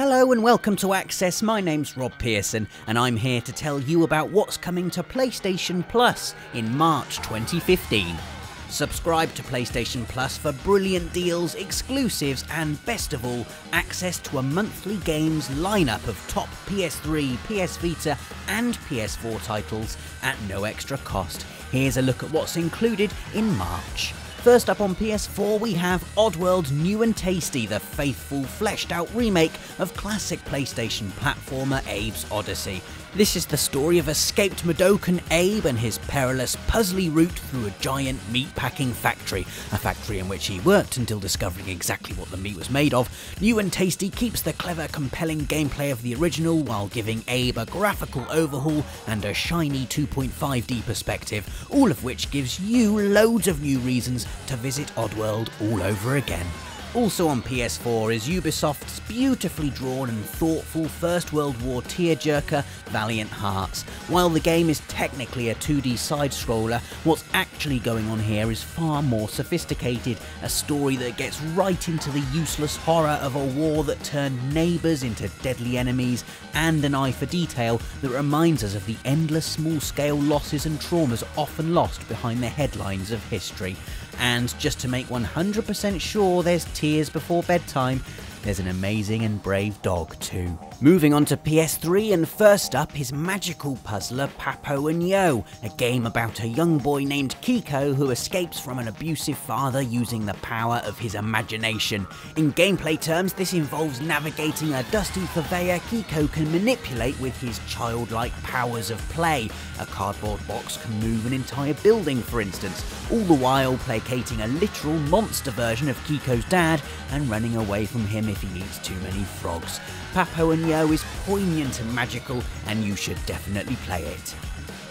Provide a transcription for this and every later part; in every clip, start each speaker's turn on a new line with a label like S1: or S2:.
S1: Hello and welcome to Access. My name's Rob Pearson and I'm here to tell you about what's coming to PlayStation Plus in March 2015. Subscribe to PlayStation Plus for brilliant deals, exclusives and best of all, access to a monthly games lineup of top PS3, PS Vita and PS4 titles at no extra cost. Here's a look at what's included in March. First up on PS4 we have Oddworld New and Tasty, the faithful, fleshed out remake of classic PlayStation platformer Abe's Odyssey. This is the story of escaped Madokan Abe and his perilous, puzzly route through a giant meat-packing factory, a factory in which he worked until discovering exactly what the meat was made of. New and Tasty keeps the clever, compelling gameplay of the original while giving Abe a graphical overhaul and a shiny 2.5D perspective, all of which gives you loads of new reasons to visit Oddworld all over again. Also on PS4 is Ubisoft's beautifully drawn and thoughtful First World War tearjerker Valiant Hearts. While the game is technically a 2D side-scroller, what's actually going on here is far more sophisticated, a story that gets right into the useless horror of a war that turned neighbours into deadly enemies, and an eye for detail that reminds us of the endless small-scale losses and traumas often lost behind the headlines of history. And just to make 100% sure there's tears before bedtime, there's an amazing and brave dog too. Moving on to PS3, and first up is magical puzzler Papo and Yo, a game about a young boy named Kiko who escapes from an abusive father using the power of his imagination. In gameplay terms, this involves navigating a dusty purveyor Kiko can manipulate with his childlike powers of play. A cardboard box can move an entire building, for instance, all the while placating a literal monster version of Kiko's dad and running away from him if he eats too many frogs. Papo and Yo is poignant and magical, and you should definitely play it.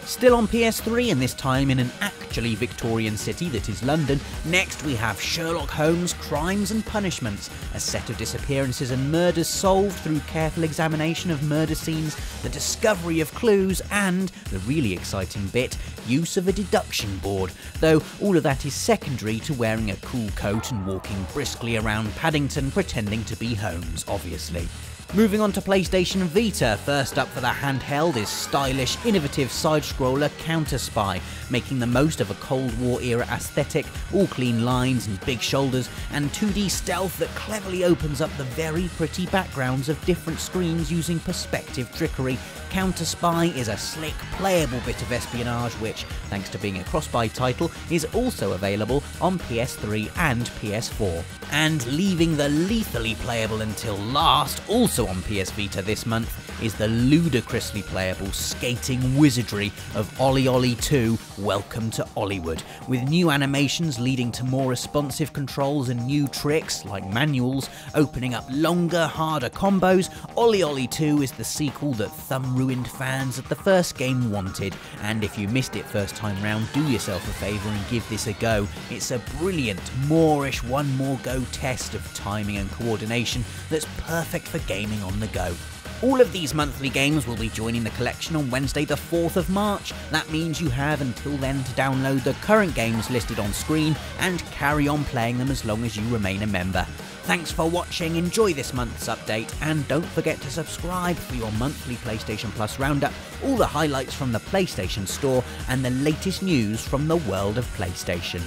S1: Still on PS3, and this time in an actually Victorian city that is London, next we have Sherlock Holmes Crimes and Punishments, a set of disappearances and murders solved through careful examination of murder scenes, the discovery of clues, and, the really exciting bit, use of a deduction board, though all of that is secondary to wearing a cool coat and walking briskly around Paddington pretending to be Holmes, obviously. Moving on to PlayStation Vita, first up for the handheld is stylish, innovative side-scroller CounterSpy, making the most of a Cold War era aesthetic, all clean lines and big shoulders, and 2D stealth that cleverly opens up the very pretty backgrounds of different screens using perspective trickery. CounterSpy is a slick, playable bit of espionage which, thanks to being a cross-buy title, is also available on PS3 and PS4. And leaving the lethally playable until last, also on PS Vita this month, is the ludicrously playable skating wizardry of OlliOlli 2, Welcome to Olliwood. With new animations leading to more responsive controls and new tricks, like manuals, opening up longer, harder combos, OlliOlli 2 is the sequel that thumb-ruined fans of the first game wanted, and if you missed it first time round, do yourself a favour and give this a go. It's a brilliant, Moorish one more go test of timing and coordination that's perfect for gaming on the go. All of these monthly games will be joining the collection on Wednesday the 4th of March. That means you have until then to download the current games listed on screen and carry on playing them as long as you remain a member. Thanks for watching, enjoy this month's update, and don't forget to subscribe for your monthly PlayStation Plus roundup, all the highlights from the PlayStation Store, and the latest news from the world of PlayStation.